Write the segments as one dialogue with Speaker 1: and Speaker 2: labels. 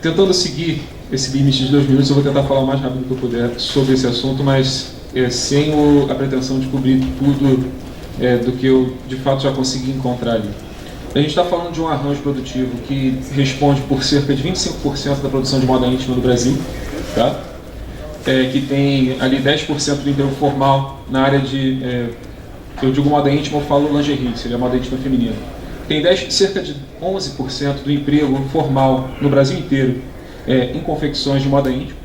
Speaker 1: Tentando seguir esse limite de 2 minutos, eu vou tentar falar o mais rápido que eu puder sobre esse assunto, mas sem a pretensão de cobrir tudo do que eu de fato já consegui encontrar ali. A gente está falando de um arranjo produtivo que responde por cerca de 25% da produção de moda íntima no Brasil, tá? Que tem ali 10% do emprego formal na área de, eu digo moda íntima, eu falo lingerie, seria moda íntima feminina. Tem cerca de 11% do emprego formal no Brasil inteiro em confecções de moda íntima.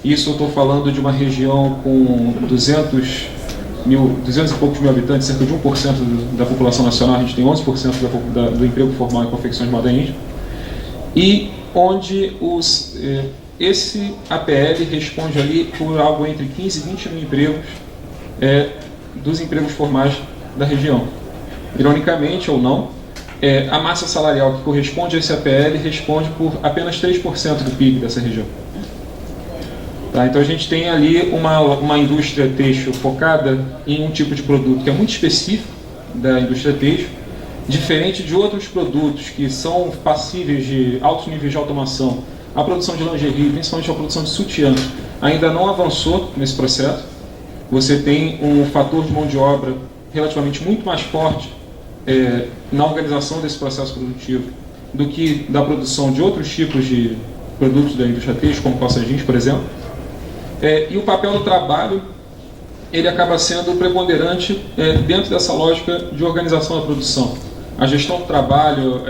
Speaker 1: Isso eu estou falando de uma região com 200 e poucos mil habitantes, cerca de 1% da população nacional. A gente tem 11% do emprego formal em confecções de moda íntima. E onde esse APL responde ali por algo entre 15 e 20 mil empregos dos empregos formais da região. Ironicamente ou não, a massa salarial que corresponde a esse APL responde por apenas 3% do PIB dessa região. Tá, então a gente tem ali uma indústria têxtil focada em um tipo de produto que é muito específico da indústria têxtil, diferente de outros produtos que são passíveis de altos níveis de automação. A produção de lingerie, principalmente a produção de sutiã, ainda não avançou nesse processo. Você tem um fator de mão de obra relativamente muito mais forte na organização desse processo produtivo do que da produção de outros tipos de produtos da indústria têxtil, como calça jeans, por exemplo. E o papel do trabalho ele acaba sendo preponderante dentro dessa lógica de organização da produção. A gestão do trabalho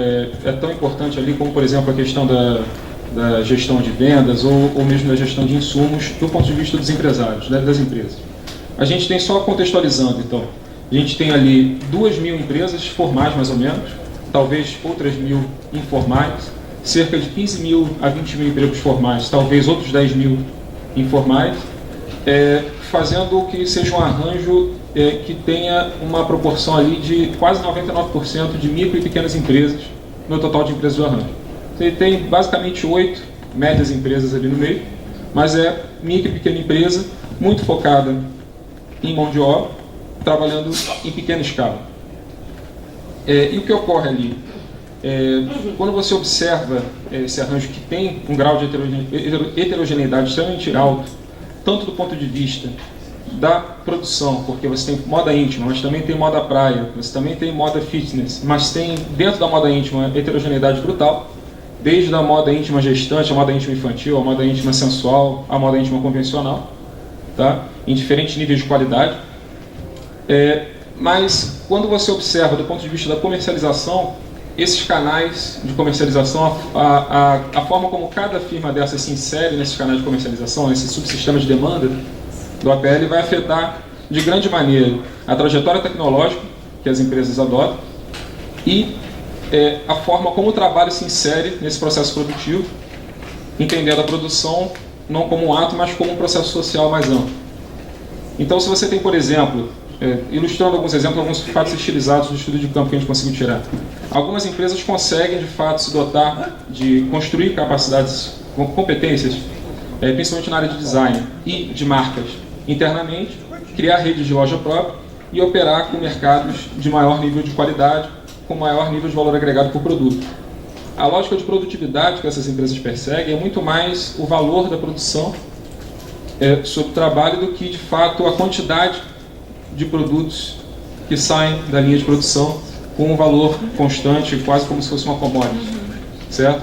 Speaker 1: é tão importante ali como, por exemplo, a questão da gestão de vendas ou mesmo da gestão de insumos do ponto de vista dos empresários, das empresas. A gente tem, só contextualizando então, a gente tem ali 2.000 empresas formais mais ou menos, talvez outras 1.000 informais, cerca de 15 mil a 20 mil empregos formais, talvez outros 10 mil informais, fazendo que seja um arranjo que tenha uma proporção ali de quase 99% de micro e pequenas empresas no total de empresas do arranjo. Você tem basicamente 8 médias empresas ali no meio, mas é micro e pequena empresa, muito focada em mão de obra, trabalhando em pequena escala. E o que ocorre ali? Quando você observa esse arranjo que tem um grau de heterogeneidade extremamente alto, tanto do ponto de vista da produção, porque você tem moda íntima, mas também tem moda praia, você também tem moda fitness, mas tem dentro da moda íntima heterogeneidade brutal, desde a moda íntima gestante, a moda íntima infantil, a moda íntima sensual, a moda íntima convencional, tá? Em diferentes níveis de qualidade. Mas quando você observa do ponto de vista da comercialização, esses canais de comercialização, a forma como cada firma dessa se insere nesses canais de comercialização, nesse subsistema de demanda do APL, vai afetar de grande maneira a trajetória tecnológica que as empresas adotam e a forma como o trabalho se insere nesse processo produtivo, entendendo a produção não como um ato, mas como um processo social mais amplo. Então, se você tem, por exemplo, ilustrando alguns exemplos, alguns fatos estilizados do estudo de campo que a gente conseguiu tirar. Algumas empresas conseguem, de fato, se dotar de construir capacidades, competências, principalmente na área de design e de marcas internamente, criar redes de loja própria e operar com mercados de maior nível de qualidade, com maior nível de valor agregado por produto. A lógica de produtividade que essas empresas perseguem é muito mais o valor da produção sobre o trabalho do que, de fato, a quantidade de produtos que saem da linha de produção com um valor constante, quase como se fosse uma commodity, certo?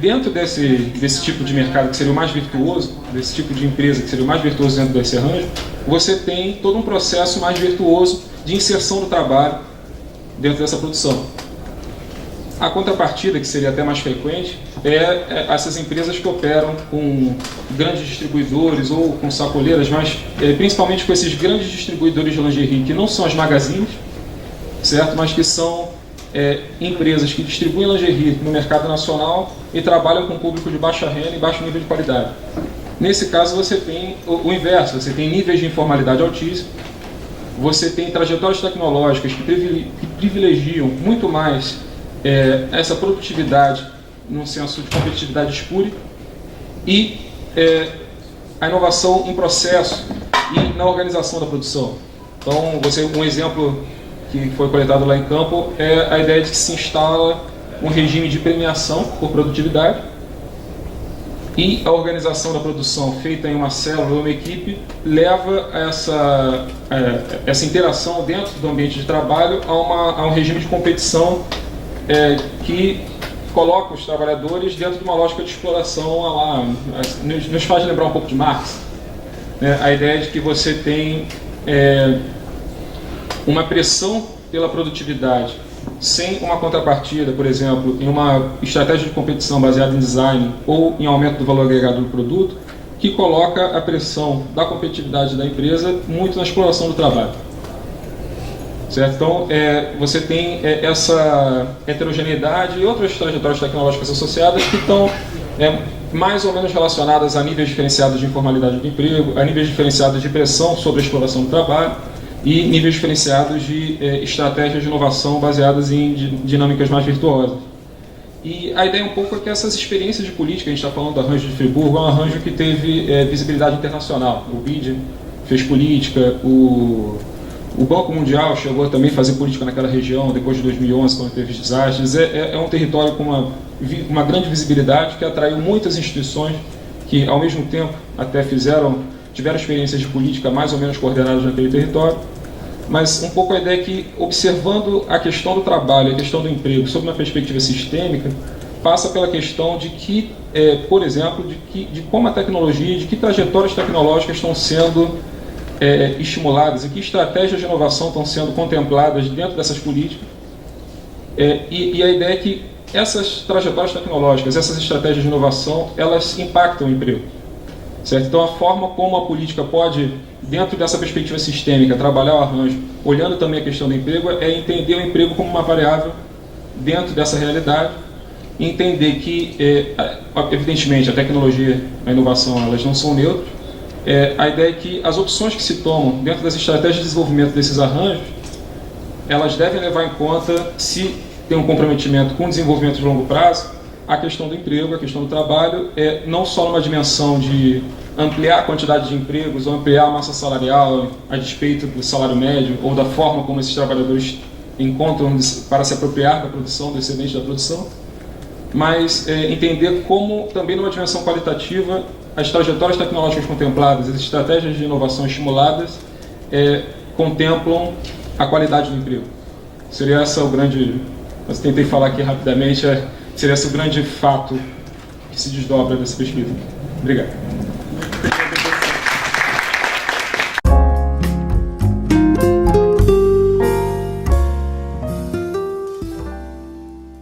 Speaker 1: Dentro desse tipo de mercado que seria o mais virtuoso, desse tipo de empresa que seria o mais virtuoso dentro desse arranjo, você tem todo um processo mais virtuoso de inserção do trabalho dentro dessa produção. A contrapartida, que seria até mais frequente, essas empresas que operam com grandes distribuidores ou com sacoleiras, mas principalmente com esses grandes distribuidores de lingerie, que não são as magazines, certo? Mas que são empresas que distribuem lingerie no mercado nacional e trabalham com público de baixa renda e baixo nível de qualidade. Nesse caso, você tem o inverso, você tem níveis de informalidade altíssimos, você tem trajetórias tecnológicas que privilegiam muito mais essa produtividade num senso de competitividade espúria e a inovação em processo e na organização da produção. Então, um exemplo que foi coletado lá em campo é a ideia de que se instala um regime de premiação por produtividade e a organização da produção feita em uma célula ou uma equipe leva essa interação dentro do ambiente de trabalho a um regime de competição que coloca os trabalhadores dentro de uma lógica de exploração. Nos faz lembrar um pouco de Marx, né? A ideia de que você tem uma pressão pela produtividade sem uma contrapartida, por exemplo, em uma estratégia de competição baseada em design ou em aumento do valor agregado do produto, que coloca a pressão da competitividade da empresa muito na exploração do trabalho. Certo? Então, você tem essa heterogeneidade e outras trajetórias tecnológicas associadas que estão mais ou menos relacionadas a níveis diferenciados de informalidade do emprego, a níveis diferenciados de pressão sobre a exploração do trabalho e níveis diferenciados de estratégias de inovação baseadas em dinâmicas mais virtuosas. E a ideia um pouco é que essas experiências de política, a gente está falando do arranjo de Friburgo, é um arranjo que teve visibilidade internacional. O BID fez política, o Banco Mundial chegou a também fazer política naquela região, depois de 2011, quando teve os desastres. É um território com uma grande visibilidade que atraiu muitas instituições que, ao mesmo tempo, até tiveram experiências de política mais ou menos coordenadas naquele território. Mas um pouco a ideia é que, observando a questão do trabalho, a questão do emprego, sob uma perspectiva sistêmica, passa pela questão de que, por exemplo, de como a tecnologia, de que trajetórias tecnológicas estão sendo estimuladas e que estratégias de inovação estão sendo contempladas dentro dessas políticas. E a ideia é que essas trajetórias tecnológicas, essas estratégias de inovação, elas impactam o emprego. Certo? Então, a forma como a política pode, dentro dessa perspectiva sistêmica, trabalhar o arranjo, olhando também a questão do emprego, é entender o emprego como uma variável dentro dessa realidade, e entender que, evidentemente, a tecnologia, a inovação, elas não são neutras. A ideia é que as opções que se tomam dentro das estratégias de desenvolvimento desses arranjos, elas devem levar em conta, se tem um comprometimento com o desenvolvimento de longo prazo, a questão do emprego, a questão do trabalho, não só numa dimensão de ampliar a quantidade de empregos ou ampliar a massa salarial a despeito do salário médio ou da forma como esses trabalhadores encontram para se apropriar da produção, do excedente da produção, mas entender como também numa dimensão qualitativa as trajetórias tecnológicas contempladas, as estratégias de inovação estimuladas contemplam a qualidade do emprego. Seria essa o grande... Eu tentei falar aqui rapidamente, seria esse o grande fato que se desdobra dessa pesquisa. Obrigado.